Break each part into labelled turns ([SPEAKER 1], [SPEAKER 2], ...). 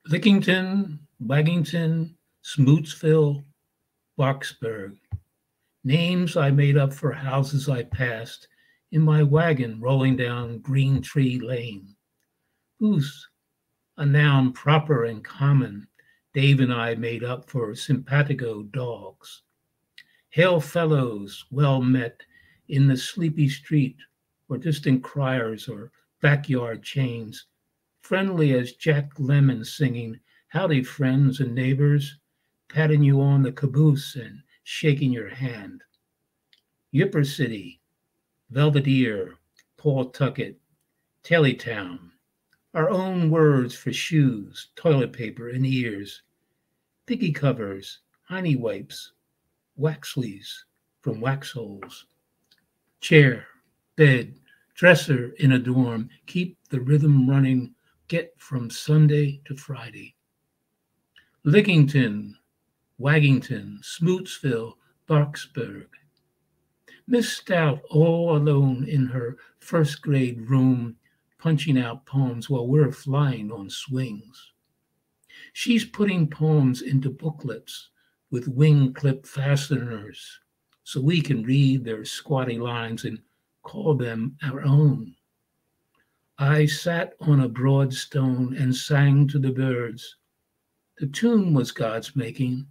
[SPEAKER 1] Lickington, Waggington, Smootsville, Boxburg. Names I made up for houses I passed in my wagon rolling down Green Tree Lane. Goose, a noun proper and common, Dave and I made up for simpatico dogs. Hail fellows, well met in the sleepy street, or distant criers or backyard chains, friendly as Jack Lemmon singing, howdy friends and neighbors, patting you on the caboose and shaking your hand. Yipper City, Belvedere, Pawtucket, Taylortown, our own words for shoes, toilet paper, and ears, piggy covers, hiney wipes, waxleys from wax holes, chair, bed, dresser in a dorm, keep the rhythm running, get from Sunday to Friday. Lickington, Waggington, Smootsville, Boxburg. Miss Stout all alone in her first grade room, punching out poems while we're flying on swings. She's putting poems into booklets with wing clip fasteners so we can read their squatty lines and call them our own. I sat on a broad stone and sang to the birds. The tune was God's making,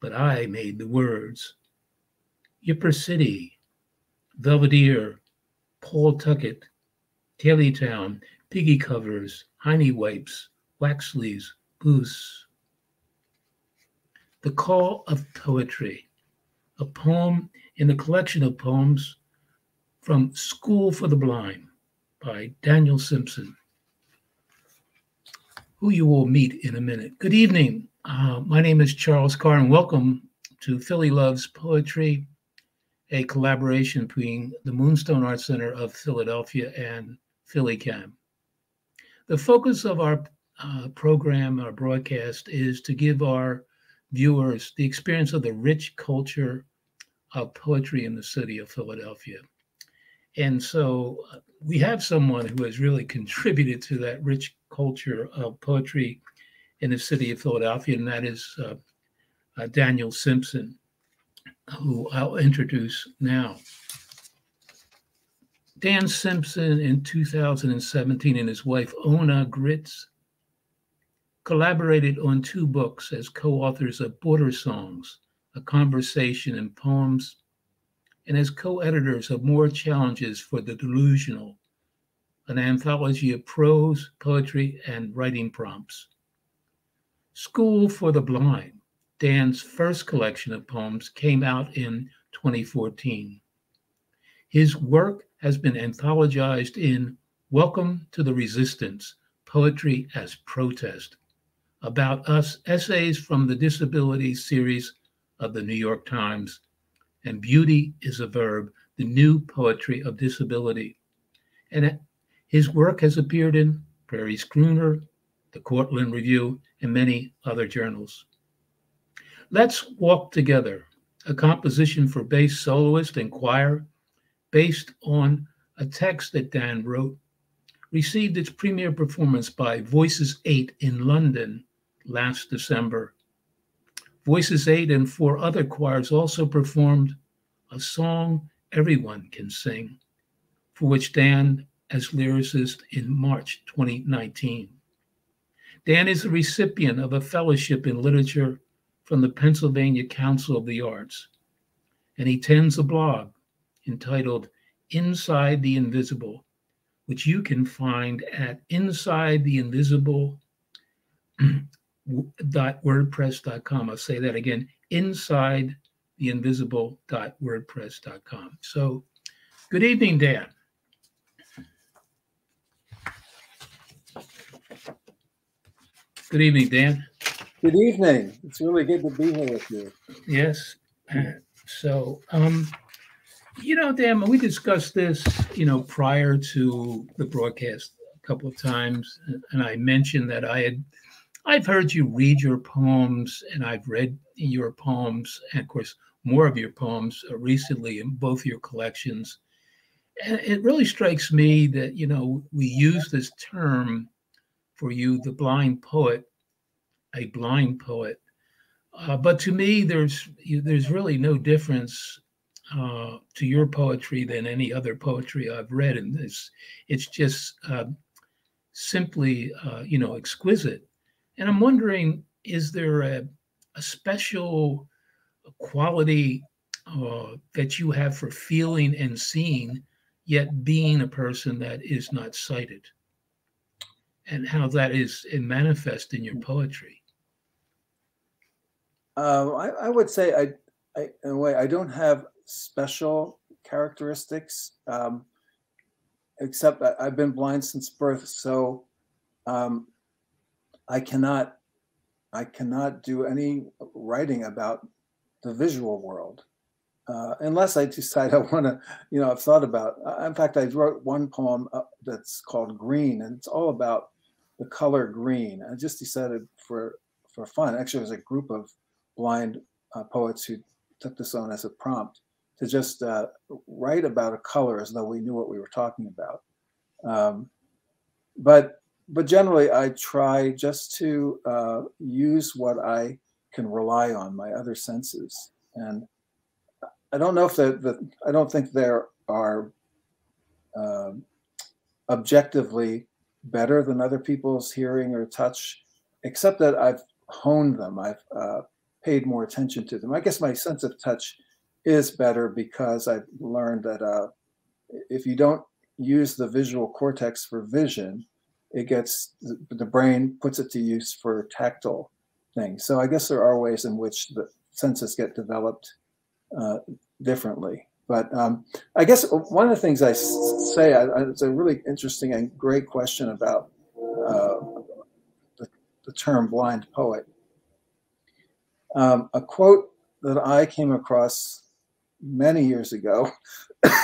[SPEAKER 1] but I made the words. Yipper City, Belvedere, Pawtucket, Taylortown, piggy covers, hiney wipes, waxleys, goose. The Call of Poetry, a poem in a collection of poems from School for the Blind by Daniel Simpson, who you will meet in a minute. Good evening. My name is Charles Carr, and welcome to Philly Loves Poetry, a collaboration between the Moonstone Art Center of Philadelphia and PhillyCam. The focus of our program, our broadcast, is to give our viewers the experience of the rich culture of poetry in the city of Philadelphia. And so we have someone who has really contributed to that rich culture of poetry in the city of Philadelphia, and that is Daniel Simpson, who I'll introduce now. Dan Simpson in 2017 and his wife, Ona Gritz, collaborated on 2 books as co-authors of Border Songs, A Conversation in Poems, and as co-editors of More Challenges for the Delusional, an anthology of prose, poetry, and writing prompts. School for the Blind, Dan's first collection of poems, came out in 2014. His work has been anthologized in Welcome to the Resistance, Poetry as Protest, About Us, essays from the Disability series of the New York Times, and Beauty is a Verb, the new poetry of disability. And his work has appeared in Prairie Schooner, the Cortland Review, and many other journals. Let's Walk Together, a composition for bass soloist and choir based on a text that Dan wrote, received its premiere performance by Voices 8 in London last December. Voices 8 and 4 other choirs also performed a song everyone can sing, for which Dan as lyricist in March 2019. Dan is a recipient of a fellowship in literature from the Pennsylvania Council of the Arts, and he tends a blog entitled Inside the Invisible, which you can find at insidetheinvisible.wordpress.com. I'll say that again, insidetheinvisible.wordpress.com. So, good evening, Dan. Good evening, Dan.
[SPEAKER 2] Good evening. It's really good to be here with you.
[SPEAKER 1] Yes. So, Dan, we discussed this, prior to the broadcast a couple of times, and I mentioned that I've heard you read your poems, and I've read your poems, and of course, more of your poems recently in both your collections. And it really strikes me that, we use this term for you, the blind poet, a blind poet. But to me, there's really no difference to your poetry than any other poetry I've read in this. It's just simply, exquisite. And I'm wondering, is there a special quality that you have for feeling and seeing, yet being a person that is not sighted, and how that is manifest in your poetry?
[SPEAKER 2] I would say in a way, I don't have special characteristics, except that I've been blind since birth, so I cannot do any writing about the visual world unless I decide I want to. I've thought about. In fact, I wrote one poem that's called Green, and it's all about the color green. I just decided for fun. Actually, it was a group of blind poets who took this on as a prompt to just write about a color as though we knew what we were talking about. But generally, I try just to use what I can rely on, my other senses. And I don't know if I don't think there are objectively better than other people's hearing or touch, except that I've honed them. I've paid more attention to them. I guess my sense of touch is better because I've learned that if you don't use the visual cortex for vision, the brain puts it to use for tactile things. So I guess there are ways in which the senses get developed differently. But I guess one of the things I say, it's a really interesting and great question about the term blind poet. A quote that I came across many years ago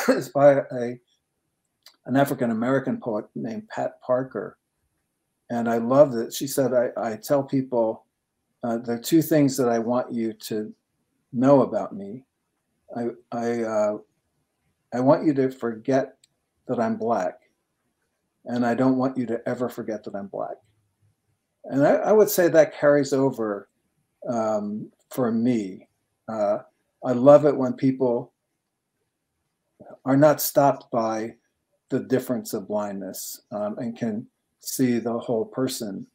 [SPEAKER 2] is by an African-American poet named Pat Parker. And I loved it. She said, I tell people, there are two things that I want you to know about me. I want you to forget that I'm Black, and I don't want you to ever forget that I'm Black. And I would say that carries over for me. I love it when people are not stopped by the difference of blindness and can see the whole person.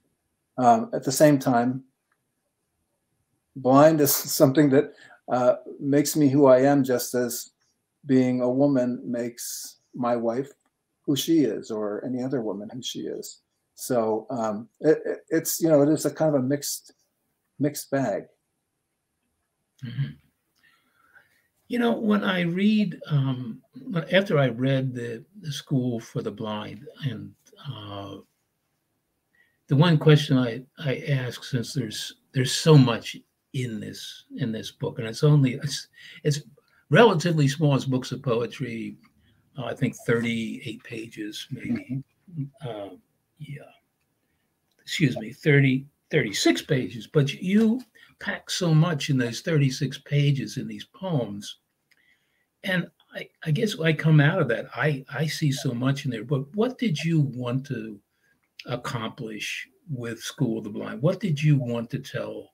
[SPEAKER 2] At the same time, blind is something that makes me who I am, just as being a woman makes my wife who she is, or any other woman who she is. So it is a kind of a mixed bag.
[SPEAKER 1] Mm-hmm. When I read, after I read the School for the Blind, and the one question I ask, since there's so much in this book, and it's relatively small as books of poetry, I think 38 pages, maybe. Mm-hmm. 36 pages, but you pack so much in those 36 pages in these poems. And I guess I come out of that, I see so much in there. But what did you want to accomplish with School of the Blind? What did you want to tell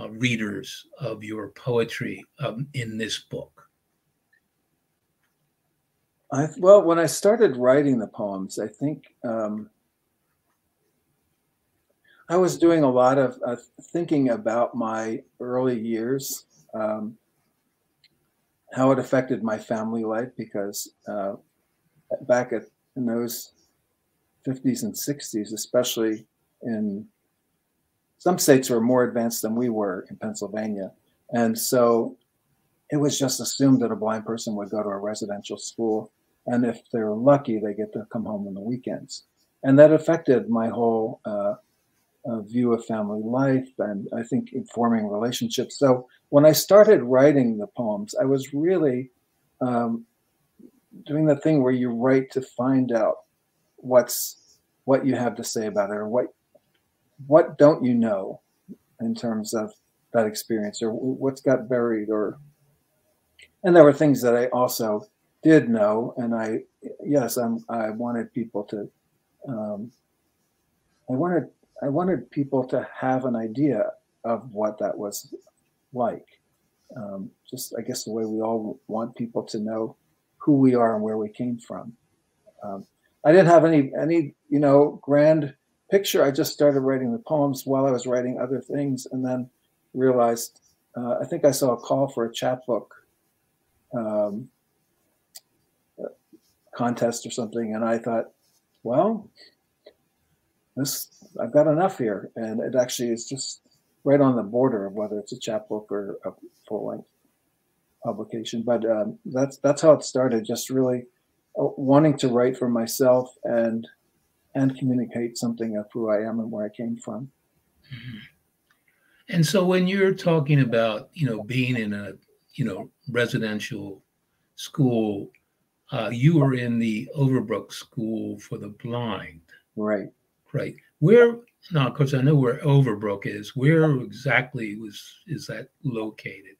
[SPEAKER 1] readers of your poetry in this book?
[SPEAKER 2] Well, when I started writing the poems, I think I was doing a lot of thinking about my early years, how it affected my family life, because back in those 50s and 60s, especially in some states were more advanced than we were in Pennsylvania. And so it was just assumed that a blind person would go to a residential school. And if they're lucky, they get to come home on the weekends. And that affected my whole view of family life, and I think informing relationships. So when I started writing the poems, I was really doing the thing where you write to find out what you have to say about it, or what don't you know in terms of that experience, or what's got buried, and there were things that I also did know, and I wanted people to, I wanted people to have an idea of what that was like. Just, I guess, the way we all want people to know who we are and where we came from. I didn't have any grand picture. I just started writing the poems while I was writing other things, and then realized, I think I saw a call for a chapbook contest or something, and I thought, well, I've got enough here, and it actually is just right on the border of whether it's a chapbook or a full-length publication. But that's how it started, just really wanting to write for myself and communicate something of who I am and where I came from.
[SPEAKER 1] Mm-hmm. And so when you're talking about, being in a, residential school, you were in the Overbrook School for the Blind.
[SPEAKER 2] Right.
[SPEAKER 1] Right. Where, now, because I know where Overbrook is, where exactly is that located?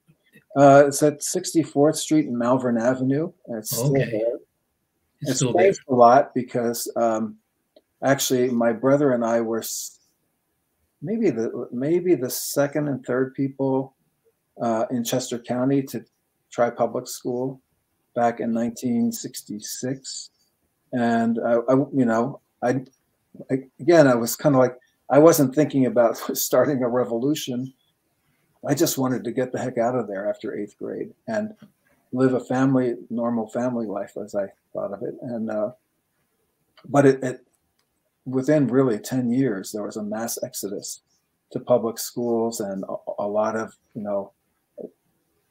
[SPEAKER 2] It's at 64th Street and Malvern Avenue. It's still there. It's
[SPEAKER 1] still
[SPEAKER 2] changed a lot because actually my brother and I were maybe the second and third people in Chester County to try public school back in 1966. And I was kind of like, I wasn't thinking about starting a revolution. I just wanted to get the heck out of there after 8th grade and live a normal family life, as I thought of it. And but it within really 10 years, there was a mass exodus to public schools and a lot of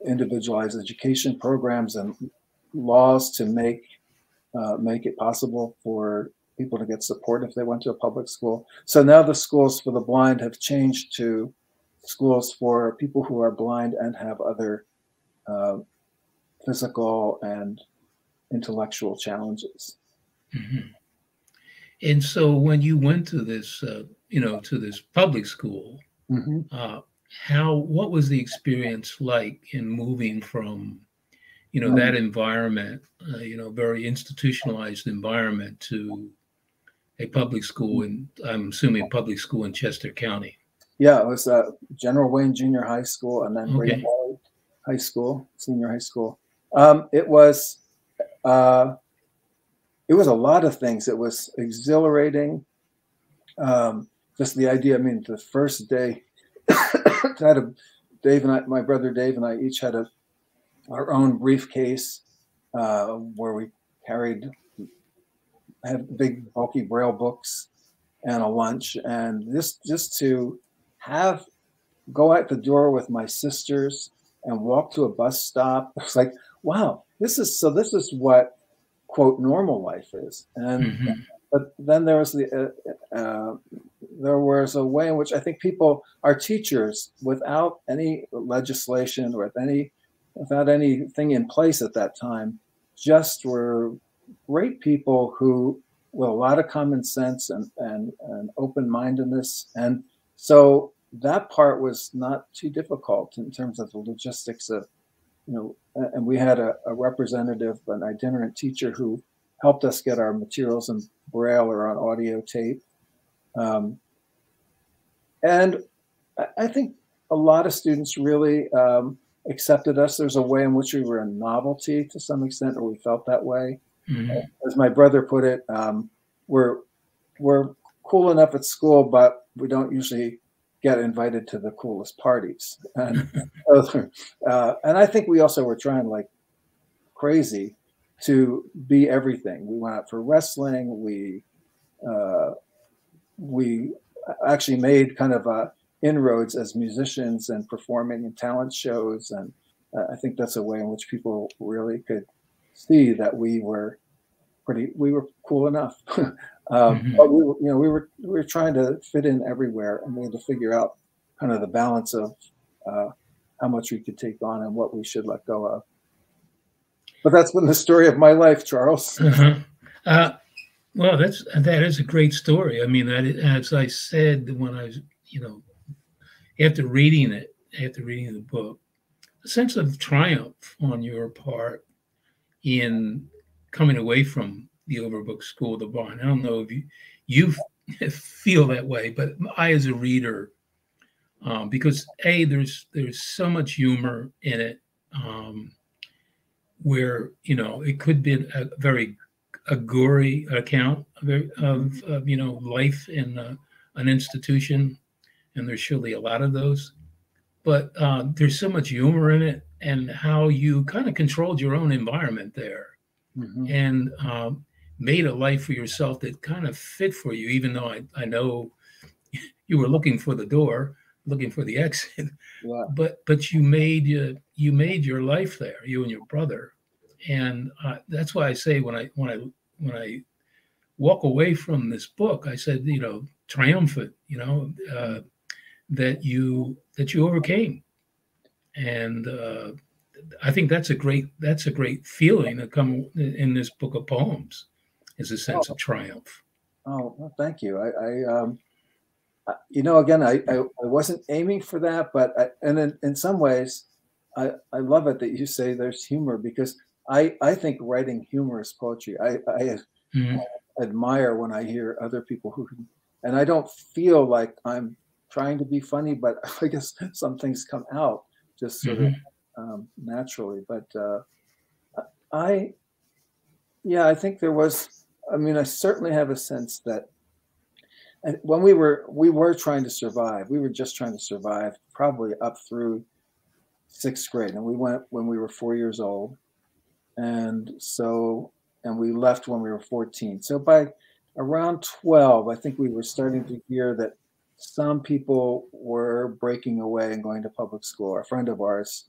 [SPEAKER 2] individualized education programs and laws to make it possible for people to get support if they went to a public school. So now the schools for the blind have changed to schools for people who are blind and have other physical and intellectual challenges.
[SPEAKER 1] Mm-hmm. And so when you went to this, to this public school,
[SPEAKER 2] mm-hmm.
[SPEAKER 1] What was the experience like in moving from, that environment, very institutionalized environment to a public school, and I'm assuming a public school in Chester County?
[SPEAKER 2] Yeah, it was General Wayne Junior High School and then Great Valley High School, senior high school. It was a lot of things. It was exhilarating. Just the idea. I mean, the first day, my brother Dave and I each had our own briefcase where we had big bulky Braille books and a lunch, and just to go out the door with my sisters and walk to a bus stop. It's like, wow, this is what quote normal life is. And mm-hmm. But then there was a way in which I think our teachers, without any legislation or without anything in place at that time, just were great people who, with a lot of common sense and open-mindedness. And so that part was not too difficult in terms of the logistics of, and we had a representative, an itinerant teacher who helped us get our materials in Braille or on audio tape. And I think a lot of students really accepted us. There's a way in which we were a novelty to some extent, or we felt that way. Mm-hmm. As my brother put it, we're cool enough at school, but we don't usually get invited to the coolest parties. And I think we also were trying like crazy to be everything. We went out for wrestling. We actually made kind of inroads as musicians and performing in talent shows. And I think that's a way in which people really could see that we were cool enough. Mm-hmm. But we were trying to fit in everywhere, and we had to figure out kind of the balance of how much we could take on and what we should let go of. But that's been the story of my life, Charles.
[SPEAKER 1] Uh-huh. Well, that is a great story. I mean, as I said when I was, after reading the book, a sense of triumph on your part in coming away from the Overbrook School of the Blind. I don't know if you feel that way, but I, as a reader, because there's so much humor in it, where it could be a gory account of life in an institution, and there's surely a lot of those. But there's so much humor in it, and how you kind of controlled your own environment there, and made a life for yourself that kind of fit for you, even though I know you were looking for the door, looking for the exit.
[SPEAKER 2] Yeah.
[SPEAKER 1] But you made your life there, you and your brother, and that's why I say when I walk away from this book, I said, triumphant, that you overcame, and I think that's a great feeling to come in this book of poems, is a sense of triumph.
[SPEAKER 2] Oh, well, thank you. Again, I wasn't aiming for that, but in some ways, I love it that you say there's humor, because I think writing humorous poetry, I admire when I hear other people and I don't feel like I'm trying to be funny, but I guess some things come out just sort of naturally. But I think there was, I certainly have a sense that when we were trying to survive, we were just trying to survive probably up through 6th grade. And we went when we were 4 years old. And we left when we were 14. So by around 12, I think we were starting to hear that some people were breaking away and going to public school. A friend of ours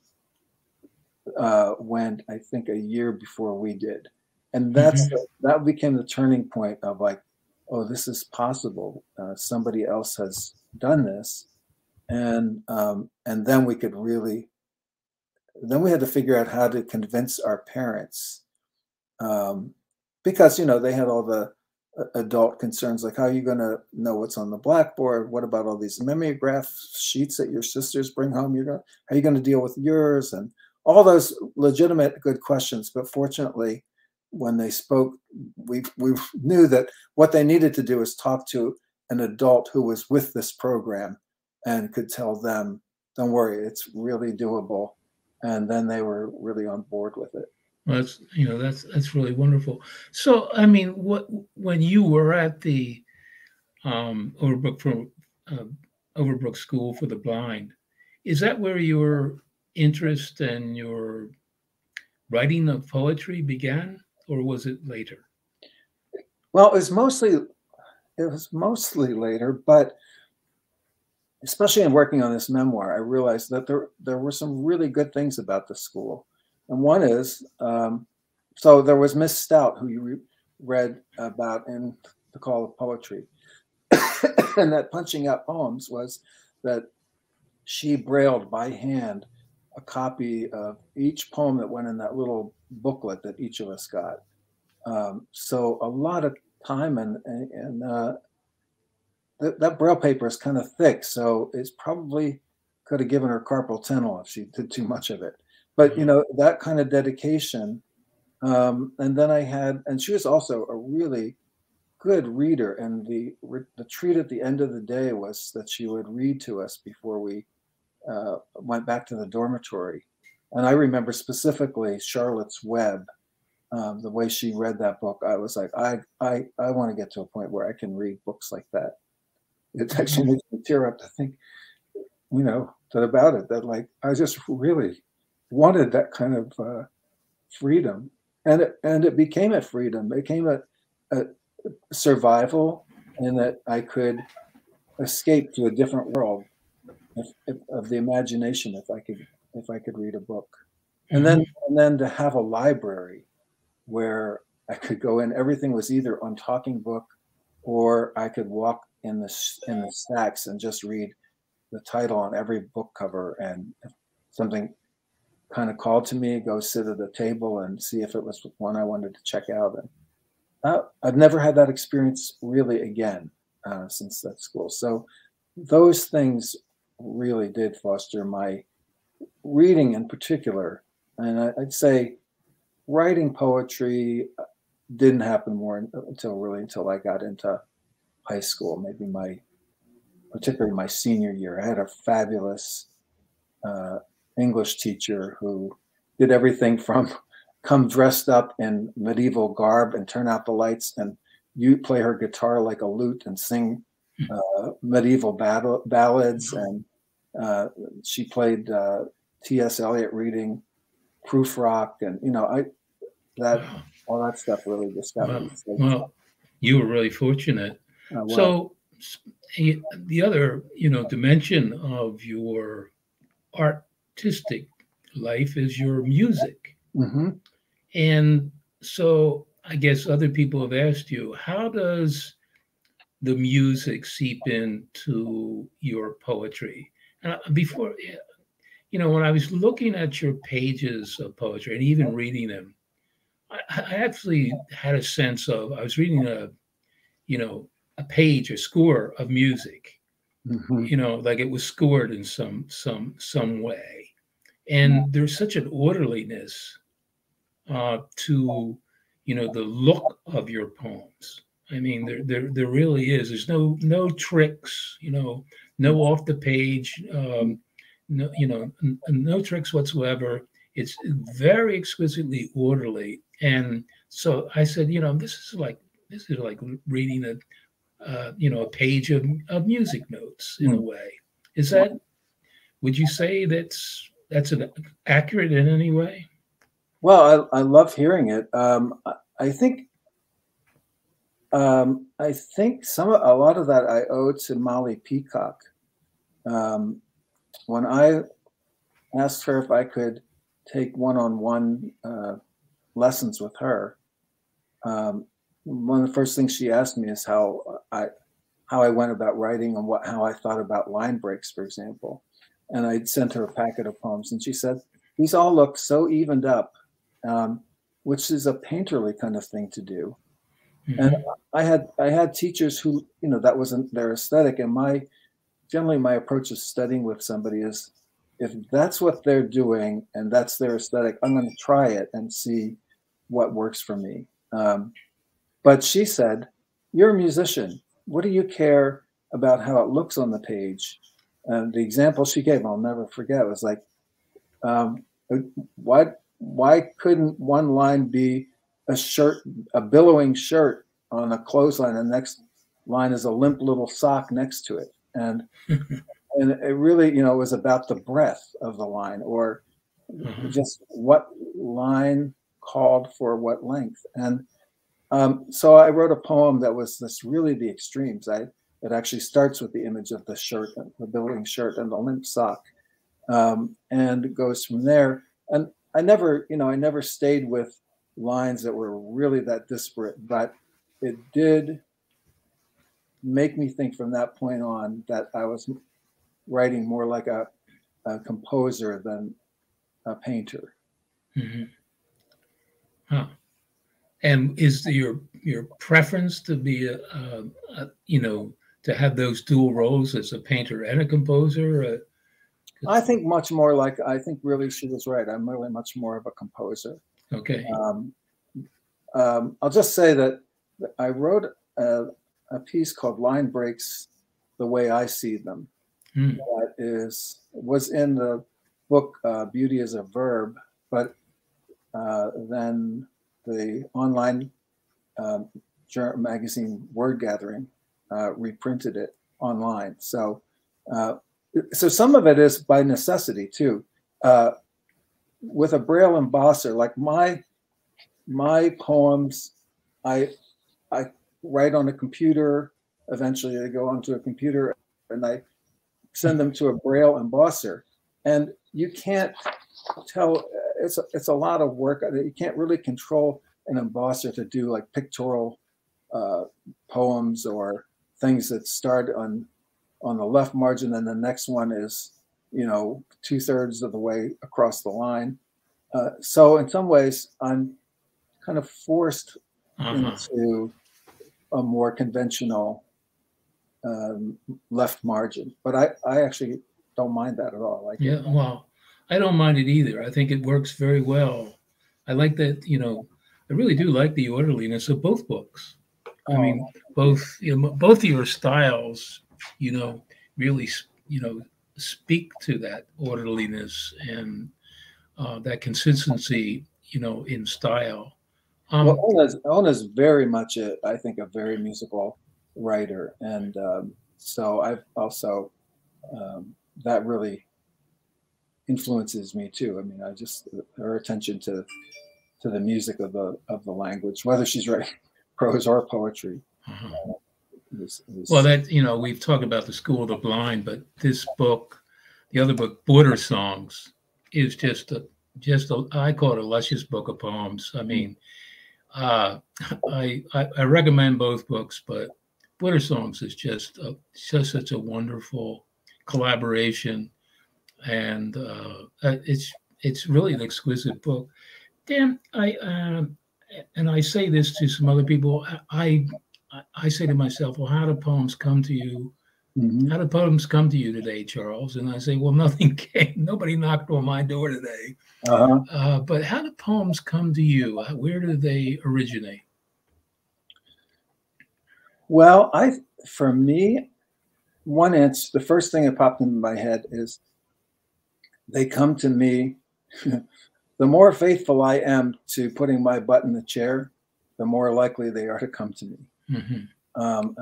[SPEAKER 2] went, I think, a year before we did. And that became the turning point of like, oh, this is possible. Somebody else has done this. And then we could really, then we had to figure out how to convince our parents, because, they had all the adult concerns, like, how are you going to know what's on the blackboard? What about all these mimeograph sheets that your sisters bring home? How are you going to deal with yours? And all those legitimate good questions. But fortunately, when they spoke, we knew that what they needed to do is talk to an adult who was with this program and could tell them, don't worry, it's really doable. And then they were really on board with it.
[SPEAKER 1] Well, that's really wonderful. So, when you were at the Overbrook School for the Blind, is that where your interest and your writing of poetry began, or was it later?
[SPEAKER 2] Well, it was mostly later, but especially in working on this memoir, I realized that there were some really good things about the school. And one is, so there was Miss Stout, who you read about in The Call of Poetry. And that punching out poems was that she brailled by hand a copy of each poem that went in that little booklet that each of us got. So a lot of time, and that braille paper is kind of thick, so it's probably could have given her carpal tunnel if she did too much of it. But that kind of dedication, and then and she was also a really good reader. And the treat at the end of the day was that she would read to us before we went back to the dormitory. And I remember specifically Charlotte's Web, the way she read that book. I was like, I want to get to a point where I can read books like that. It actually makes me tear up to think, that about it, that like I just really wanted that kind of freedom, and it became a freedom. It became a survival, and that I could escape to a different world of the imagination if I could read a book, and then to have a library where I could go in. Everything was either on Talking Book, or I could walk in the stacks and just read the title on every book cover, and if something kind of called to me, go sit at the table and see if it was one I wanted to check out. And I've never had that experience really again since that school. So those things really did foster my reading in particular. And I'd say writing poetry didn't happen more until I got into high school, particularly my senior year. I had a fabulous English teacher who did everything from come dressed up in medieval garb and turn out the lights, and you play her guitar like a lute and sing medieval ballads. And she played T.S. Eliot reading proof rock, and all that stuff really just got me.
[SPEAKER 1] Well, you were really fortunate. So the other, dimension of your artistic life is your music.
[SPEAKER 2] Mm-hmm.
[SPEAKER 1] And so I guess other people have asked you, how does the music seep into your poetry? Before, when I was looking at your pages of poetry and even reading them, I actually had a sense of, I was reading a page, a score of music,
[SPEAKER 2] Mm-hmm.
[SPEAKER 1] like it was scored in some way. And there's such an orderliness to, the look of your poems. I mean, there really is. There's no tricks, no off the page, no tricks whatsoever. It's very exquisitely orderly. And so I said, this is like reading a page of music notes in a way. Would you say that's accurate in any way?
[SPEAKER 2] Well, I love hearing it. I think a lot of that I owe to Molly Peacock. When I asked her if I could take one-on-one lessons with her, one of the first things she asked me is how I went about writing and how I thought about line breaks, for example. And I sent her a packet of poems, and she said, "These all look so evened up," which is a painterly kind of thing to do. Mm-hmm. And I had teachers who, that wasn't their aesthetic. And generally my approach to studying with somebody is, if that's what they're doing and that's their aesthetic, I'm going to try it and see what works for me. But she said, "You're a musician. What do you care about how it looks on the page?" And the example she gave, I'll never forget, was like, why couldn't one line be a billowing shirt on a clothesline, and the next line is a limp little sock next to it? And and it really, was about the breadth of the line, or just what line called for what length. And so I wrote a poem that was really the extremes. It actually starts with the image of the shirt, the billowing shirt and the limp sock, and goes from there. And I never stayed with lines that were really that disparate, but it did make me think from that point on that I was writing more like a composer than a painter.
[SPEAKER 1] Mm-hmm. Huh. And is your preference to be to have those dual roles as a painter and a composer?
[SPEAKER 2] I think really she was right. I'm really much more of a composer.
[SPEAKER 1] Okay.
[SPEAKER 2] I'll just say that I wrote a piece called "Line Breaks the Way I See Them." That was in the book "Beauty is a Verb," but then the online magazine Word Gathering reprinted it online. So some of it is by necessity too. With a Braille embosser, like my poems, I write on a computer. Eventually, they go onto a computer, and I send them to a Braille embosser. And you can't tell. It's a lot of work. You can't really control an embosser to do like pictorial poems or things that start on the left margin and the next one is 2/3 of the way across the line. So in some ways, I'm kind of forced into a more conventional left margin, but I actually don't mind that at all.
[SPEAKER 1] Well, I don't mind it either. I think it works very well. I like that, I really do like the orderliness of both books. I mean, both both of your styles, really speak to that orderliness and that consistency, in style.
[SPEAKER 2] Well, Ona's very much, I think, a very musical writer, and so I've also that really influences me too. I mean, I just her attention to the music of the language, whether she's writing prose or poetry.
[SPEAKER 1] Well, that we've talked about the School of the Blind, but this book, the other book, Border Songs, is just a I call it a luscious book of poems. I mean, I recommend both books, but Border Songs is just such a wonderful collaboration, and it's really an exquisite book. Dan, and I say this to some other people. I say to myself, well, how do poems come to you?
[SPEAKER 2] Mm-hmm.
[SPEAKER 1] How do poems come to you today, Charles? And I say, well, nothing came. Nobody knocked on my door today. But how do poems come to you? Where do they originate?
[SPEAKER 2] Well, for me, one answer, the first thing that popped into my head is they come to me. The more faithful I am to putting my butt in the chair, the more likely they are to come to me.
[SPEAKER 1] Mm-hmm.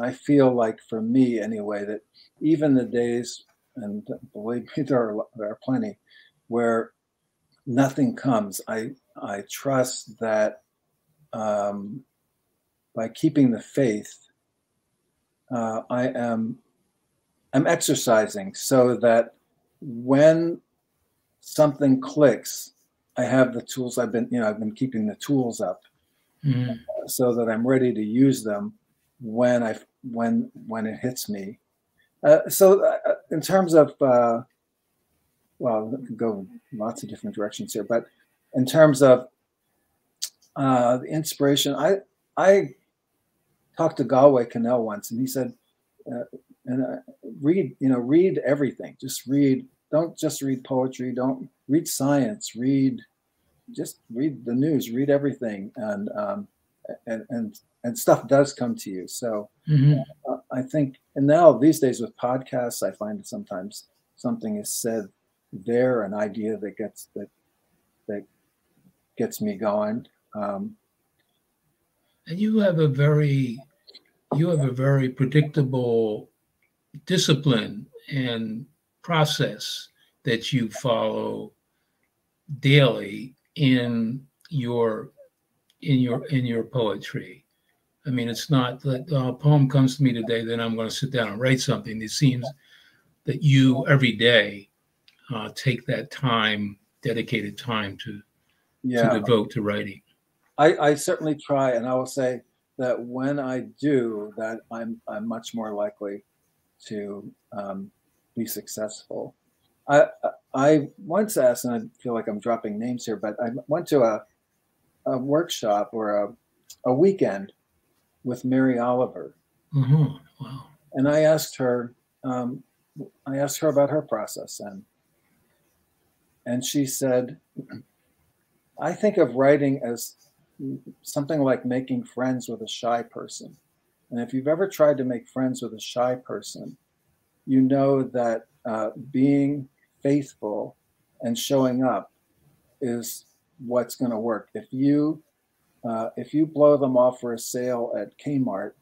[SPEAKER 2] I feel like, for me anyway, that even the days, and believe me, there are plenty, where nothing comes, I trust that by keeping the faith, I'm exercising so that when something clicks, I have the tools. I've been keeping the tools up, so that I'm ready to use them when it hits me. So in terms of well, it could go lots of different directions here, but in terms of the inspiration, I talked to Galway Cannell once, and he said, read everything. Just read. Don't just read poetry. Don't read science. Just read the news. Read everything, and stuff does come to you. So I think, and now these days with podcasts, I find that sometimes something is said there, an idea that gets me going.
[SPEAKER 1] And you have a very predictable discipline and process that you follow daily in your poetry. I mean, it's not that a poem comes to me today, then I'm going to sit down and write something. It seems that you every day take that time, dedicated time to devote to writing.
[SPEAKER 2] I certainly try, and I will say that when I do that, I'm much more likely to be successful. I once asked, and I feel like I'm dropping names here, but I went to a workshop or a weekend with Mary Oliver.
[SPEAKER 1] Mm-hmm. Wow.
[SPEAKER 2] And I asked her about her process, and she said, I think of writing as something like making friends with a shy person. And if you've ever tried to make friends with a shy person, you know that being faithful and showing up is what's going to work. If you blow them off for a sale at Kmart,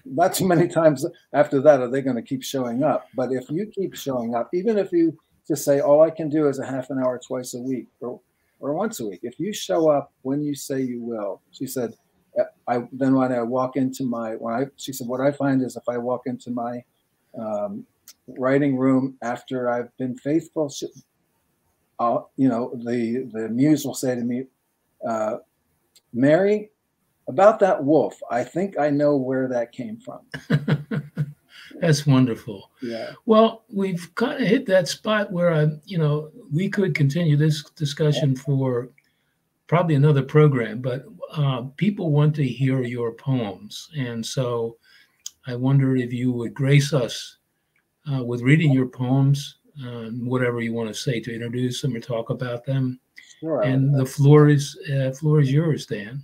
[SPEAKER 2] not too many times after that are they going to keep showing up. But if you keep showing up, even if you just say, all I can do is a half an hour twice a week or once a week, if you show up when you say you will, she said, she said, what I find is if I walk into my writing room after I've been faithful, the muse will say to me, Mary, about that wolf, I think I know where that came from.
[SPEAKER 1] That's wonderful.
[SPEAKER 2] Yeah.
[SPEAKER 1] Well, we've kind of hit that spot where we could continue this discussion for probably another program, but people want to hear your poems. And so I wonder if you would grace us with reading your poems, whatever you want to say to introduce them or talk about them.
[SPEAKER 2] Sure.
[SPEAKER 1] And the floor is yours, Dan.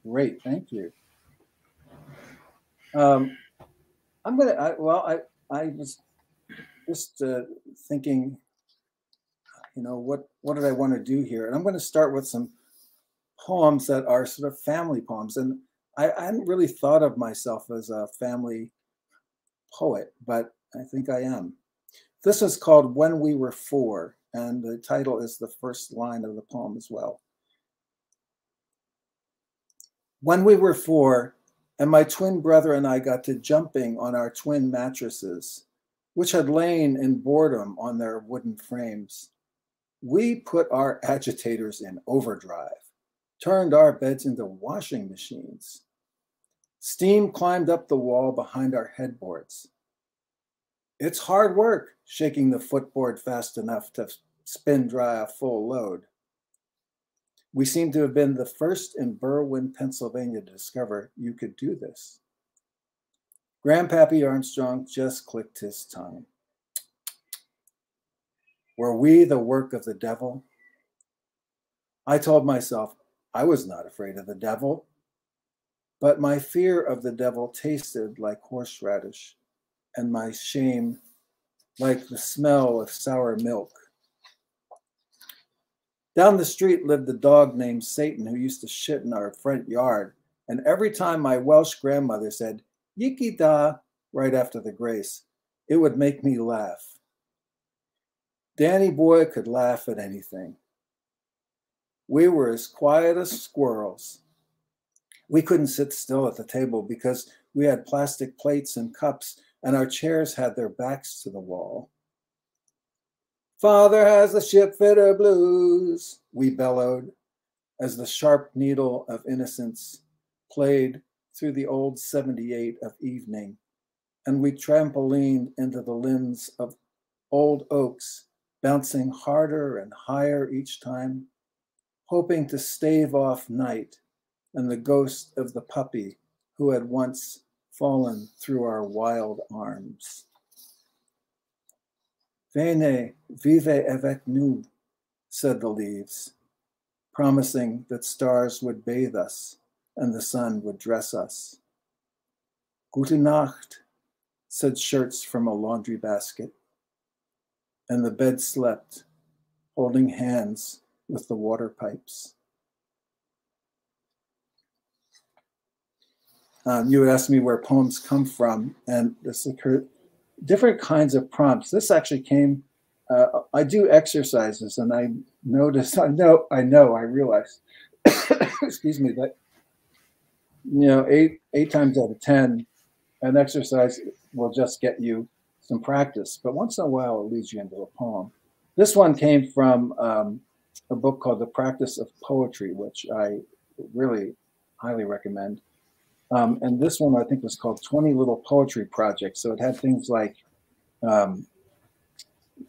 [SPEAKER 2] Great, thank you. I'm gonna. I was just thinking, you know, what did I want to do here? And I'm going to start with some poems that are sort of family poems. And I hadn't really thought of myself as a family poet, but I think I am. This is called When We Were Four, and the title is the first line of the poem as well. When we were four, and my twin brother and I got to jumping on our twin mattresses, which had lain in boredom on their wooden frames, we put our agitators in overdrive, turned our beds into washing machines. Steam climbed up the wall behind our headboards. It's hard work shaking the footboard fast enough to spin dry a full load. We seem to have been the first in Berwyn, Pennsylvania to discover you could do this. Grandpappy Armstrong just clicked his tongue. Were we the work of the devil? I told myself I was not afraid of the devil, but my fear of the devil tasted like horseradish, and my shame like the smell of sour milk. Down the street lived a dog named Satan who used to shit in our front yard, and every time my Welsh grandmother said, "Yiki da," right after the grace, it would make me laugh. Danny boy could laugh at anything. We were as quiet as squirrels. We couldn't sit still at the table because we had plastic plates and cups, and our chairs had their backs to the wall. Father has the ship fitter blues, we bellowed, as the sharp needle of innocence played through the old 78 of evening, and we trampolined into the limbs of old oaks, bouncing harder and higher each time, hoping to stave off night and the ghost of the puppy who had once fallen through our wild arms. Venez, vivez avec nous, said the leaves, promising that stars would bathe us and the sun would dress us. Gute Nacht, said shirts from a laundry basket, and the bed slept, holding hands with the water pipes. You would ask me where poems come from, and this occurred, different kinds of prompts. This actually came, I do exercises, and I noticed, I realized, excuse me, that, you know, eight times out of 10, an exercise will just get you some practice, but once in a while it leads you into a poem. This one came from a book called The Practice of Poetry, which I really highly recommend. And this one I think was called 20 Little Poetry Projects. So it had things like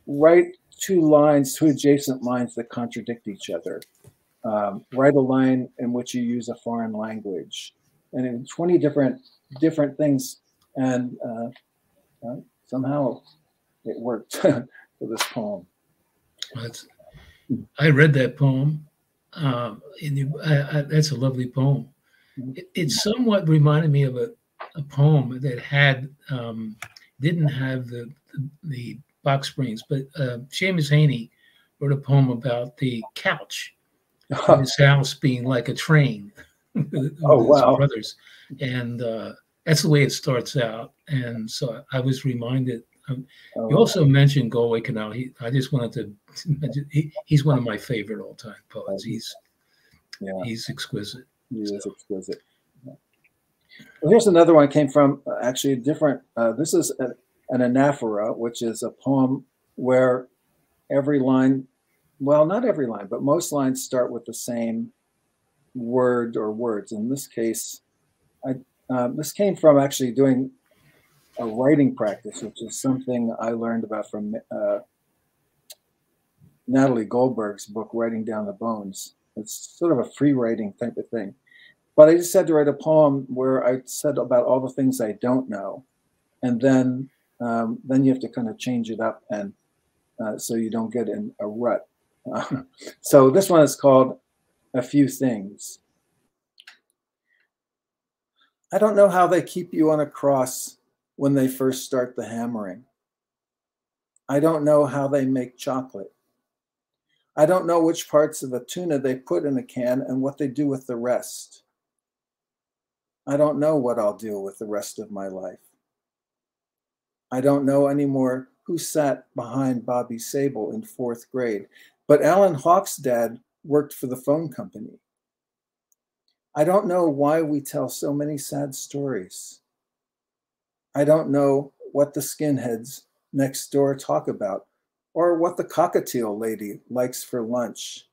[SPEAKER 2] write two adjacent lines that contradict each other. Write a line in which you use a foreign language, and in 20 different things. And somehow it worked for this poem.
[SPEAKER 1] I read that poem. That's a lovely poem. It somewhat reminded me of a poem that had didn't have the box springs, but Seamus Heaney wrote a poem about the couch in his house being like a train with his brothers, and that's the way it starts out. And so I was reminded. You also mentioned Galway Canal. I just wanted to. He's one of my favorite all-time poets. He's exquisite.
[SPEAKER 2] He is exquisite. Yeah. Well, here's another one. Came from actually a different. This is an anaphora, which is a poem where every line, well, not every line, but most lines start with the same word or words. In this case, this came from actually doing a writing practice, which is something I learned about from Natalie Goldberg's book, Writing Down the Bones. It's sort of a free writing type of thing. But I just had to write a poem where I said about all the things I don't know. And then you have to kind of change it up, and so you don't get in a rut. So this one is called A Few Things. I don't know how they keep you on a cross when they first start the hammering. I don't know how they make chocolate. I don't know which parts of a tuna they put in a can and what they do with the rest. I don't know what I'll do with the rest of my life. I don't know anymore who sat behind Bobby Sable in 4th grade, but Alan Hawk's dad worked for the phone company. I don't know why we tell so many sad stories. I don't know what the skinheads next door talk about or what the cockatiel lady likes for lunch.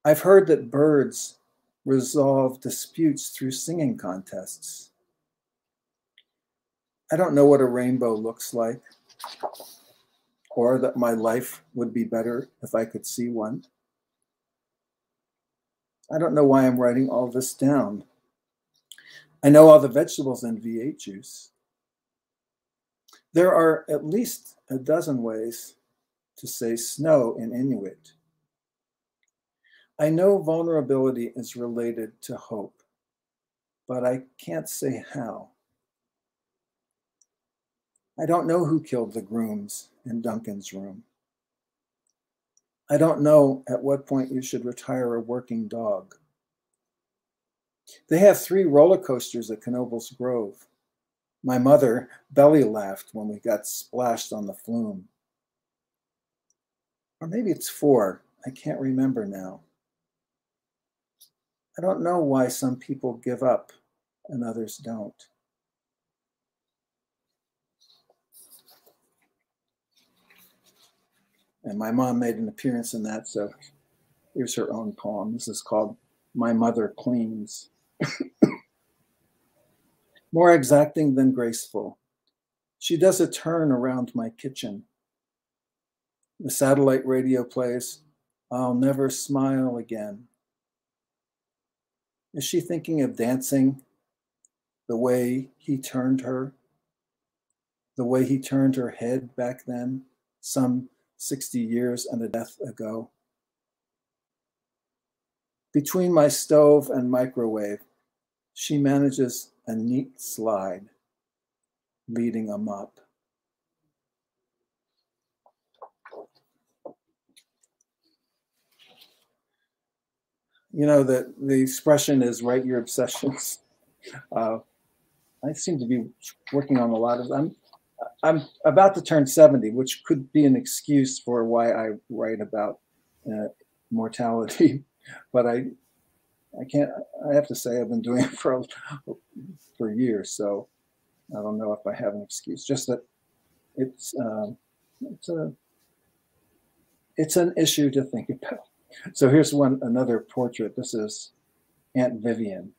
[SPEAKER 2] I've heard that birds resolve disputes through singing contests. I don't know what a rainbow looks like, or that my life would be better if I could see one. I don't know why I'm writing all this down. I know all the vegetables in V8 juice. There are at least a dozen ways to say snow in Inuit. I know vulnerability is related to hope, but I can't say how. I don't know who killed the grooms in Duncan's room. I don't know at what point you should retire a working dog. They have 3 roller coasters at Knoebels Grove. My mother belly laughed when we got splashed on the flume. Or maybe it's 4. I can't remember now. I don't know why some people give up and others don't. And my mom made an appearance in that, so here's her own poem. This is called My Mother Cleans. More exacting than graceful, she does a turn around my kitchen. The satellite radio plays, I'll Never Smile Again. Is she thinking of dancing the way he turned her? The way he turned her head back then, some 60 years and a death ago? Between my stove and microwave, she manages a neat slide, leading a mop. You know, the expression is write your obsessions. I seem to be working on a lot of them. I'm about to turn 70, which could be an excuse for why I write about mortality, but I can't. I have to say I've been doing it for years, so I don't know if I have an excuse. Just that it's an issue to think about. So here's another portrait. This is Aunt Vivian.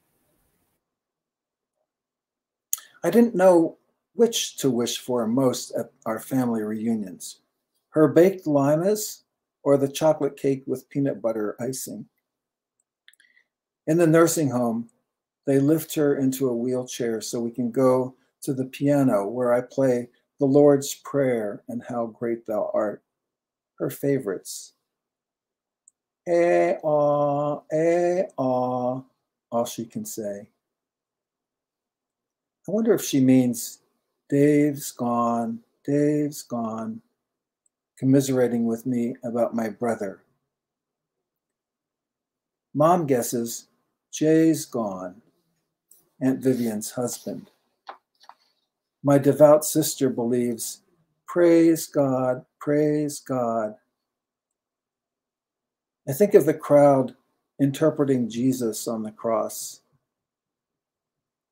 [SPEAKER 2] I didn't know which to wish for most at our family reunions, her baked limas or the chocolate cake with peanut butter icing. In the nursing home, they lift her into a wheelchair so we can go to the piano where I play the Lord's Prayer and How Great Thou Art, her favorites. All she can say. I wonder if she means Dave's gone, commiserating with me about my brother. Mom guesses Jay's gone, Aunt Vivian's husband. My devout sister believes, praise God, praise God. I think of the crowd interpreting Jesus on the cross.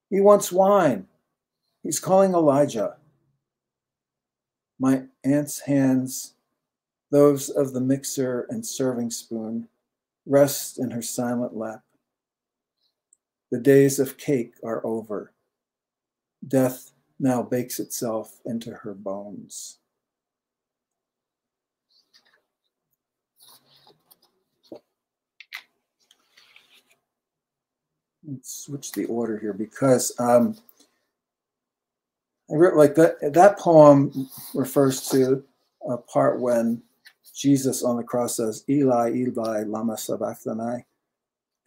[SPEAKER 2] He wants wine. He's calling Elijah. My aunt's hands, those of the mixer and serving spoon, rest in her silent lap. The days of cake are over. Death now bakes itself into her bones. Let's switch the order here because I wrote like that poem refers to a part when Jesus on the cross says, Eli, Eli, lama sabachthani.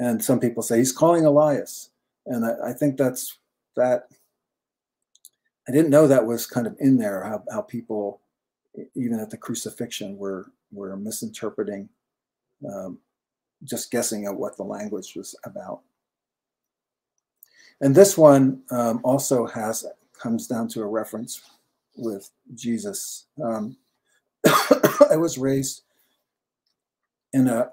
[SPEAKER 2] And some people say he's calling Elias. And I think that's that. I didn't know that was kind of in there, how people, even at the crucifixion, were misinterpreting, just guessing at what the language was about. And this one also comes down to a reference with Jesus. I was raised in a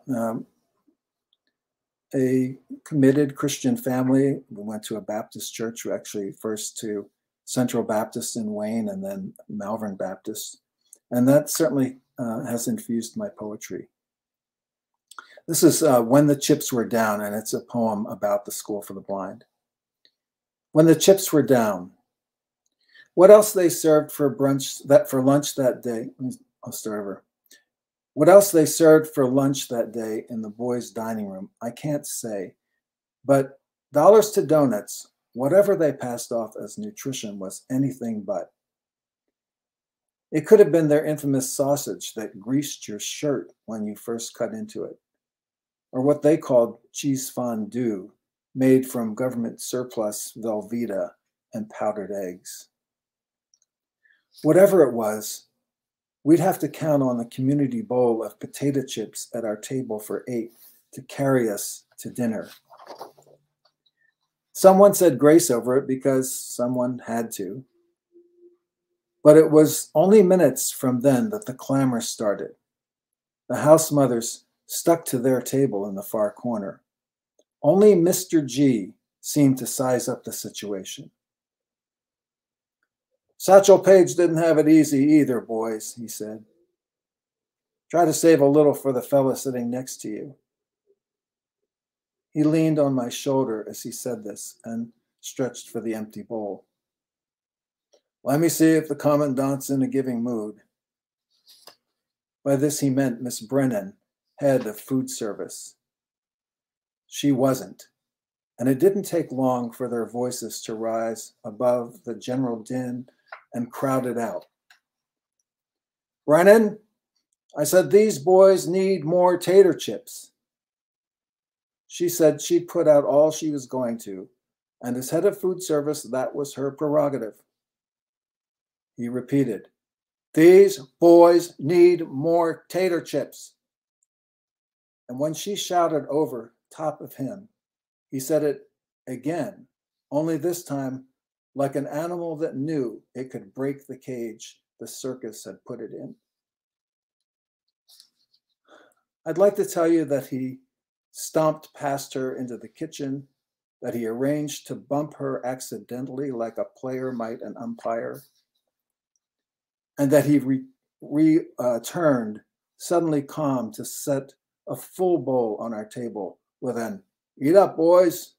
[SPEAKER 2] committed Christian family. We went to a Baptist church, actually first to Central Baptist in Wayne and then Malvern Baptist. And that certainly has infused my poetry. This is When the Chips Were Down, and it's a poem about the School for the Blind. When the chips were down, what else they served for lunch that day? I'll start over. What else they served for lunch that day in the boys' dining room, I can't say. But dollars to donuts, whatever they passed off as nutrition was anything but. It could have been their infamous sausage that greased your shirt when you first cut into it, or what they called cheese fondue, made from government surplus Velveeta and powdered eggs. Whatever it was, we'd have to count on the community bowl of potato chips at our table for 8 to carry us to dinner. Someone said grace over it because someone had to. But it was only minutes from then that the clamor started. The house mothers stuck to their table in the far corner. Only Mr. G seemed to size up the situation. Satchel Paige didn't have it easy either, boys, he said. Try to save a little for the fella sitting next to you. He leaned on my shoulder as he said this and stretched for the empty bowl. Let me see if the commandant's in a giving mood. By this he meant Miss Brennan, head of food service. She wasn't, and it didn't take long for their voices to rise above the general din and crowd it out. Brennan, I said these boys need more tater chips. She said she'd put out all she was going to, and as head of food service, that was her prerogative. He repeated, these boys need more tater chips. And when she shouted over top of him, he said it again, only this time like an animal that knew it could break the cage the circus had put it in. I'd like to tell you that he stomped past her into the kitchen, that he arranged to bump her accidentally like a player might an umpire, and that he returned suddenly calm to set a full bowl on our table with an, eat up, boys.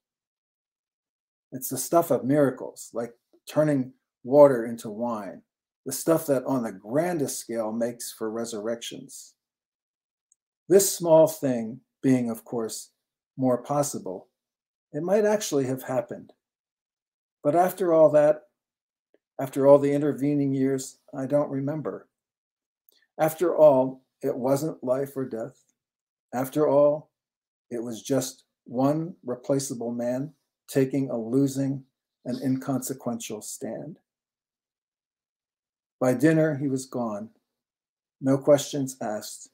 [SPEAKER 2] It's the stuff of miracles, like turning water into wine, the stuff that on the grandest scale makes for resurrections. This small thing being, of course, more possible, it might actually have happened. But after all that, after all the intervening years, I don't remember. After all, it wasn't life or death. After all, it was just one replaceable man taking a losing and inconsequential stand. By dinner, he was gone. No questions asked,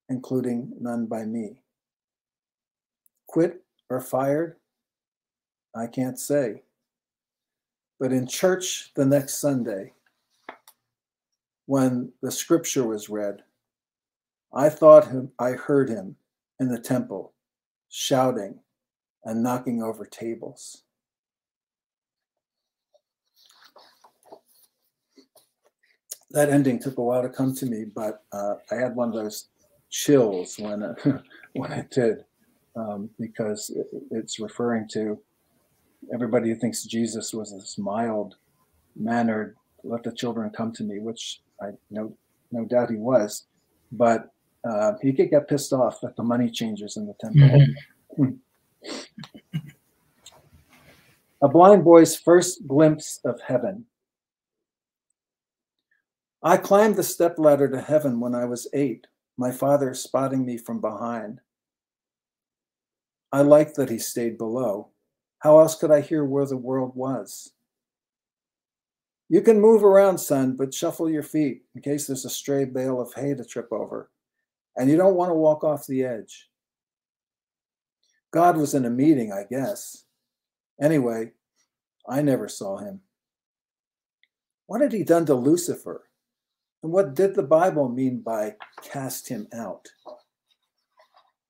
[SPEAKER 2] including none by me. Quit or fired? I can't say. But in church the next Sunday, when the scripture was read, I thought I heard him in the temple shouting and knocking over tables. That ending took a while to come to me, but I had one of those chills when it did, because it's referring to everybody who thinks Jesus was this mild-mannered, let the children come to me, which I no doubt he was, but he could get pissed off at the money changers in the temple. A blind boy's first glimpse of heaven. I climbed the stepladder to heaven when I was 8, my father spotting me from behind. I liked that he stayed below. How else could I hear where the world was? You can move around, son, but shuffle your feet in case there's a stray bale of hay to trip over. And you don't want to walk off the edge. God was in a meeting, I guess. Anyway, I never saw him. What had he done to Lucifer? And what did the Bible mean by cast him out?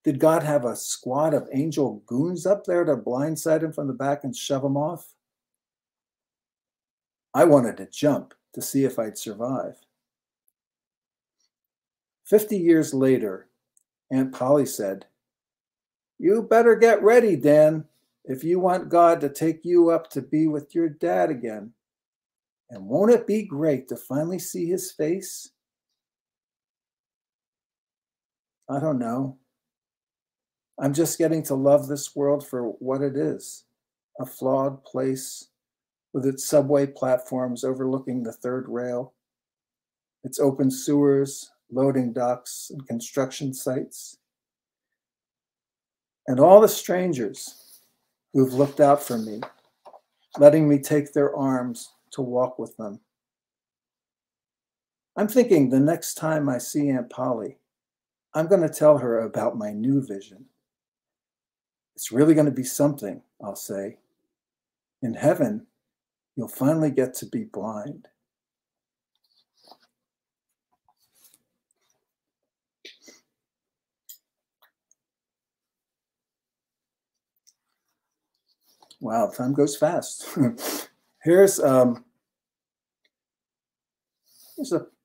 [SPEAKER 2] Did God have a squad of angel goons up there to blindside him from the back and shove him off? I wanted to jump to see if I'd survive. 50 years later, Aunt Polly said, "You better get ready, Dan, if you want God to take you up to be with your dad again. And won't it be great to finally see his face?" I don't know. I'm just getting to love this world for what it is, a flawed place with its subway platforms overlooking the third rail, its open sewers, loading docks, and construction sites, and all the strangers who've looked out for me, letting me take their arms to walk with them. I'm thinking the next time I see Aunt Polly, I'm going to tell her about my new vision. It's really going to be something, I'll say. In heaven, you'll finally get to be blind. Wow, time goes fast. Here's a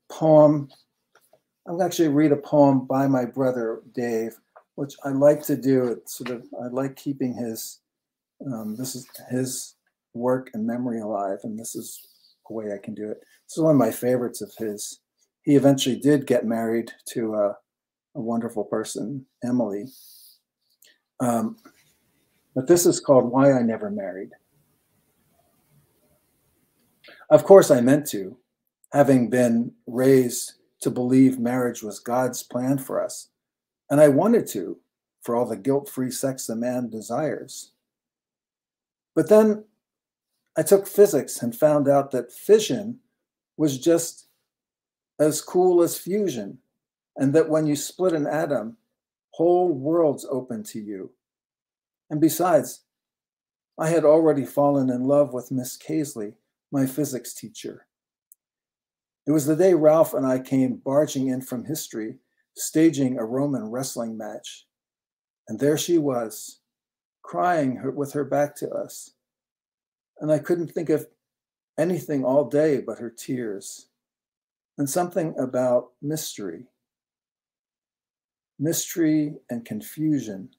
[SPEAKER 2] poem. I'm going to actually read a poem by my brother, Dave, which I like to do. It's I like keeping his, this is his work and memory alive, and this is a way I can do it. This is one of my favorites of his. He eventually did get married to a wonderful person, Emily. But this is called Why I Never Married. Of course I meant to, having been raised to believe marriage was God's plan for us. And I wanted to, for all the guilt-free sex a man desires. But then I took physics and found out that fission was just as cool as fusion, and that when you split an atom, whole worlds open to you. And besides, I had already fallen in love with Miss Casely, my physics teacher. It was the day Ralph and I came barging in from history, staging a Roman wrestling match. And there she was, crying with her back to us. And I couldn't think of anything all day but her tears. And something about mystery. Mystery and confusion.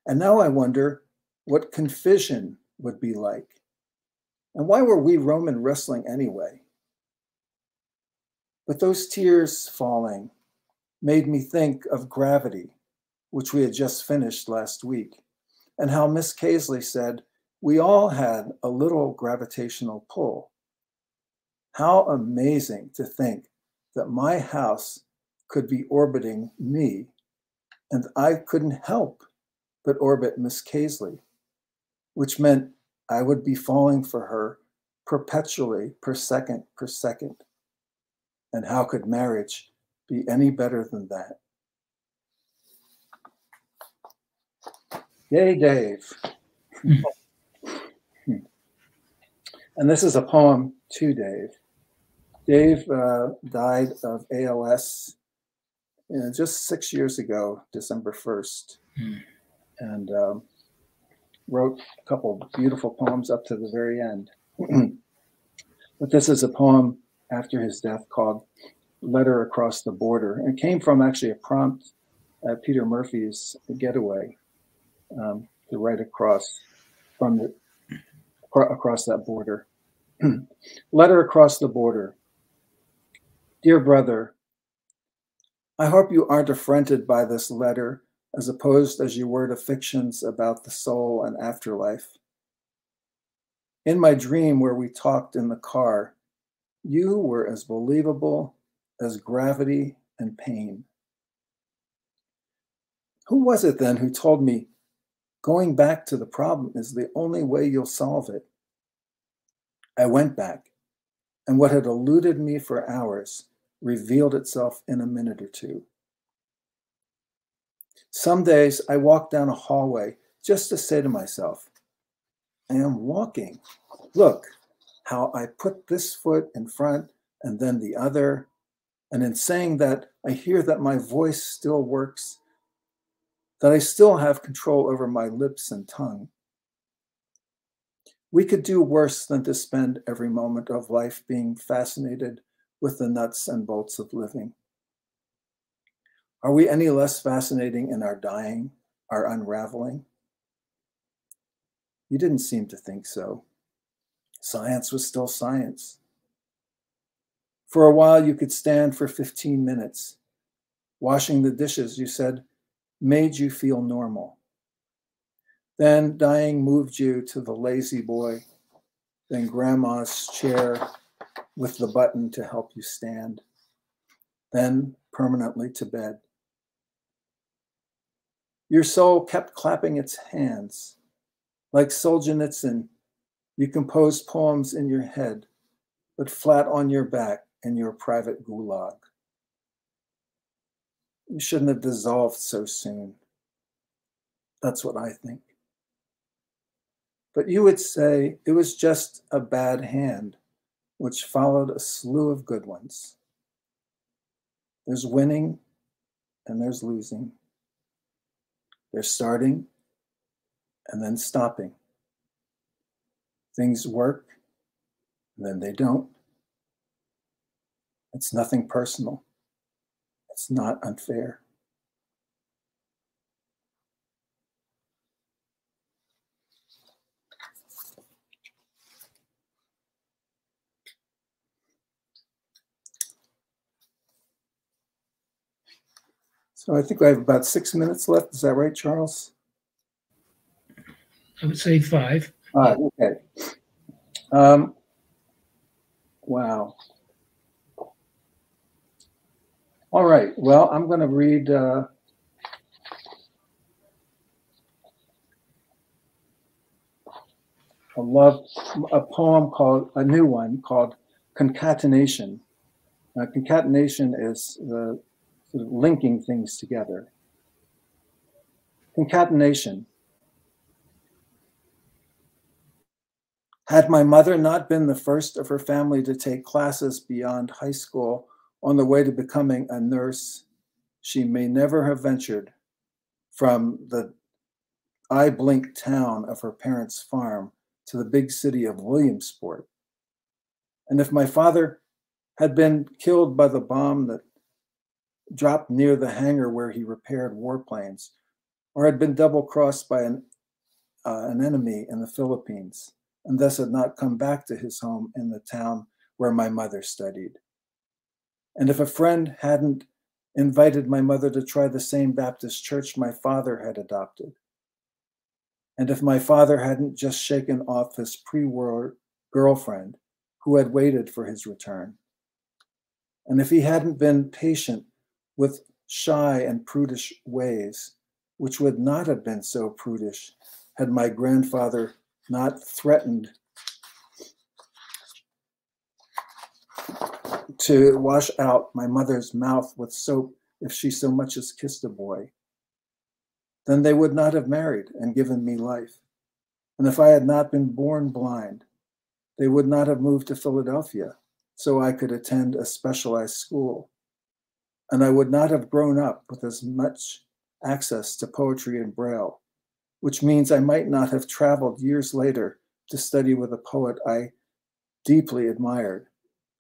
[SPEAKER 2] And now I wonder what confusion would be like. And why were we Roman wrestling anyway? But those tears falling made me think of gravity, which we had just finished last week, and how Miss Casely said we all had a little gravitational pull. How amazing to think that my house could be orbiting me, and I couldn't help but orbit Miss Casely, which meant I would be falling for her perpetually, per second. And how could marriage be any better than that? Yay, Dave. And this is a poem to Dave. Dave died of ALS just 6 years ago, December 1st, and wrote a couple beautiful poems up to the very end. But this is a poem after his death called Letter Across the Border. And it came from actually a prompt at Peter Murphy's Getaway to write across that border. Letter across the border. Dear brother, I hope you aren't affronted by this letter as opposed as you were to fictions about the soul and afterlife. In my dream where we talked in the car, you were as believable as gravity and pain. Who was it then who told me Going back to the problem is the only way you'll solve it. I went back, and what had eluded me for hours revealed itself in a minute or two. Some days I walk down a hallway just to say to myself, I am walking. Look how I put this foot in front and then the other. And in saying that, I hear that my voice still works, that I still have control over my lips and tongue. We could do worse than to spend every moment of life being fascinated with the nuts and bolts of living. Are we any less fascinating in our dying, our unraveling? You didn't seem to think so. Science was still science. For a while, you could stand for 15 minutes. Washing the dishes, you said, made you feel normal. Then dying moved you to the lazy boy, then grandma's chair with the button to help you stand, then permanently to bed. Your soul kept clapping its hands. Like Solzhenitsyn, you composed poems in your head, but flat on your back in your private gulag. You shouldn't have dissolved so soon. That's what I think. But you would say it was just a bad hand, which followed a slew of good ones. There's winning and there's losing. There's starting and then stopping. Things work and then they don't. It's nothing personal. It's not unfair. So I think I have about 6 minutes left. Is that right, Charles?
[SPEAKER 1] I would say 5.
[SPEAKER 2] Okay. Wow. All right. Well, I'm going to read a poem called, a new one called Concatenation. Concatenation is the sort of linking things together. Concatenation. Had my mother not been the first of her family to take classes beyond high school on the way to becoming a nurse, she may never have ventured from the eye-blink town of her parents' farm to the big city of Williamsport. And if my father had been killed by the bomb that dropped near the hangar where he repaired warplanes, or had been double-crossed by an enemy in the Philippines, and thus had not come back to his home in the town where my mother studied. And if a friend hadn't invited my mother to try the same Baptist church my father had adopted, and if my father hadn't just shaken off his pre-war girlfriend who had waited for his return, and if he hadn't been patient with shy and prudish ways, which would not have been so prudish had my grandfather not threatened to wash out my mother's mouth with soap if she so much as kissed a boy, then they would not have married and given me life. And if I had not been born blind, they would not have moved to Philadelphia so I could attend a specialized school. And I would not have grown up with as much access to poetry and Braille, which means I might not have traveled years later to study with a poet I deeply admired,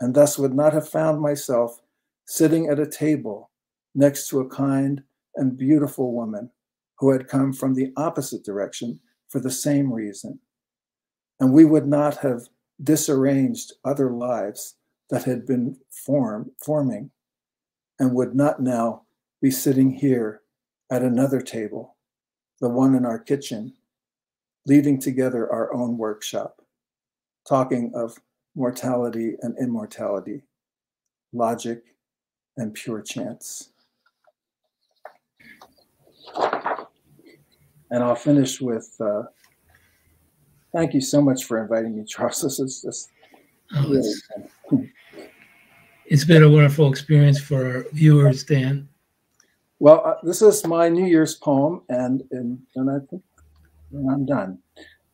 [SPEAKER 2] and thus would not have found myself sitting at a table next to a kind and beautiful woman who had come from the opposite direction for the same reason. And we would not have disarranged other lives that had been forming, and would not now be sitting here at another table, the one in our kitchen, leading together our own workshop, talking of mortality and immortality, logic and pure chance. And I'll finish with thank you so much for inviting me, Charles. This is just really fun.
[SPEAKER 1] It's been a wonderful experience for our viewers, Dan.
[SPEAKER 2] Well, this is my New Year's poem, and I think I'm done.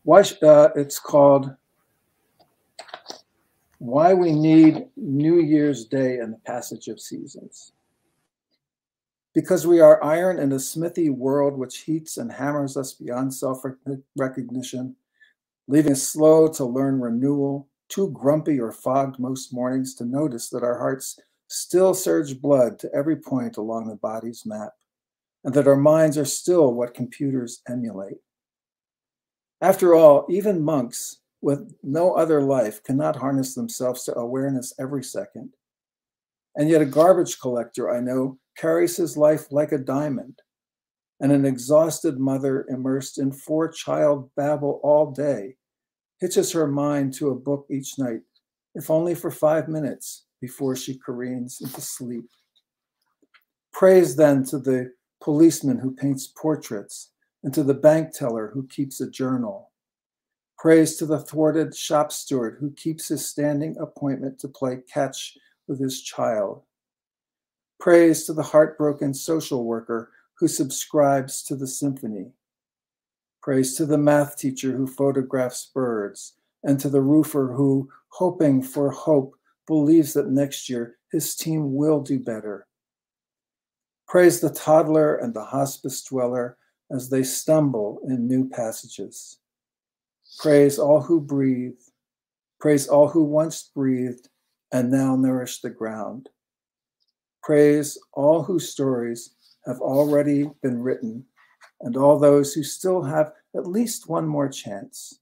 [SPEAKER 2] It's called "Why We Need New Year's Day and the Passage of Seasons." Because we are iron in a smithy world which heats and hammers us beyond self-recognition, leaving us slow to learn renewal, too grumpy or fogged most mornings to notice that our hearts still surge blood to every point along the body's map, and that our minds are still what computers emulate. After all, even monks with no other life cannot harness themselves to awareness every second. And yet a garbage collector I know carries his life like a diamond, and an exhausted mother immersed in four-child babble all day hitches her mind to a book each night, if only for 5 minutes before she careens into sleep. Praise then to the policeman who paints portraits, and to the bank teller who keeps a journal. Praise to the thwarted shop steward who keeps his standing appointment to play catch with his child. Praise to the heartbroken social worker who subscribes to the symphony. Praise to the math teacher who photographs birds, and to the roofer who, hoping for hope, believes that next year his team will do better. Praise the toddler and the hospice dweller as they stumble in new passages. Praise all who breathe. Praise all who once breathed and now nourish the ground. Praise all whose stories have already been written, and all those who still have at least one more chance.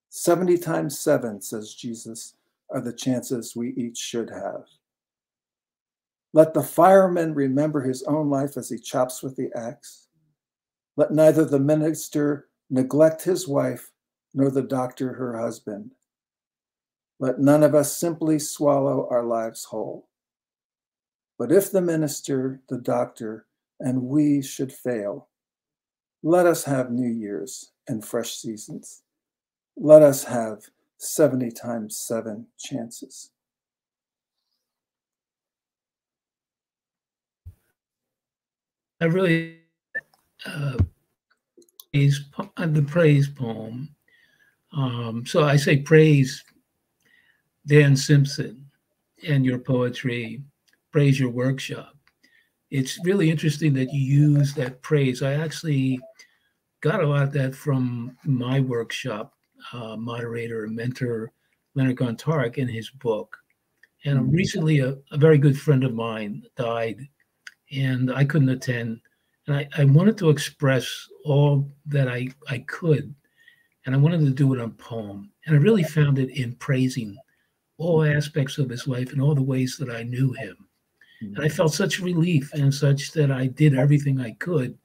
[SPEAKER 2] 70 times 7, says Jesus, are the chances we each should have. Let the fireman remember his own life as he chops with the axe. Let neither the minister neglect his wife nor the doctor her husband. Let none of us simply swallow our lives whole. But if the minister, the doctor, and we should fail, let us have New Year's and fresh seasons. Let us have 70 times 7 chances.
[SPEAKER 1] I really the praise poem. So I say praise Dan Simpson and your poetry, praise your workshop. It's really interesting that you use that praise. I actually got a lot of that from my workshop moderator and mentor, Leonard Gontarek, in his book. And recently, a very good friend of mine died, and I couldn't attend. And I wanted to express all that I could, and I wanted to do it on poem. And I really found it in praising all aspects of his life and all the ways that I knew him. And I felt such relief and such that I did everything I could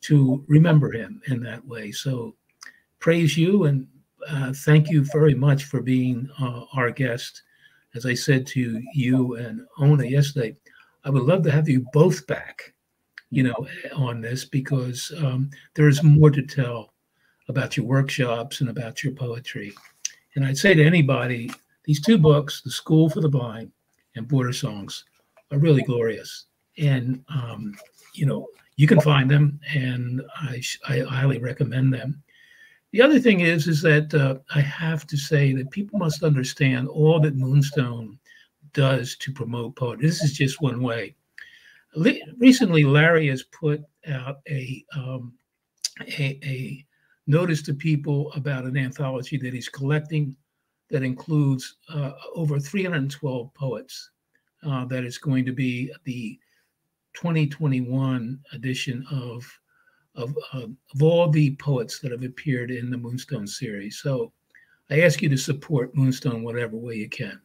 [SPEAKER 1] to remember him in that way. So praise you, and thank you very much for being our guest. As I said to you and Ona yesterday, I would love to have you both back, on this, because there is more to tell about your workshops and about your poetry. And I'd say to anybody, these two books, The School for the Blind and Border Songs, are really glorious. And, you can find them, and I highly recommend them. The other thing is that I have to say that people must understand all that Moonstone does to promote poetry. This is just one way. Recently, Larry has put out a notice to people about an anthology that he's collecting that includes over 312 poets. That is going to be the 2021 edition of all the poets that have appeared in the Moonstone series. So I ask you to support Moonstone whatever way you can.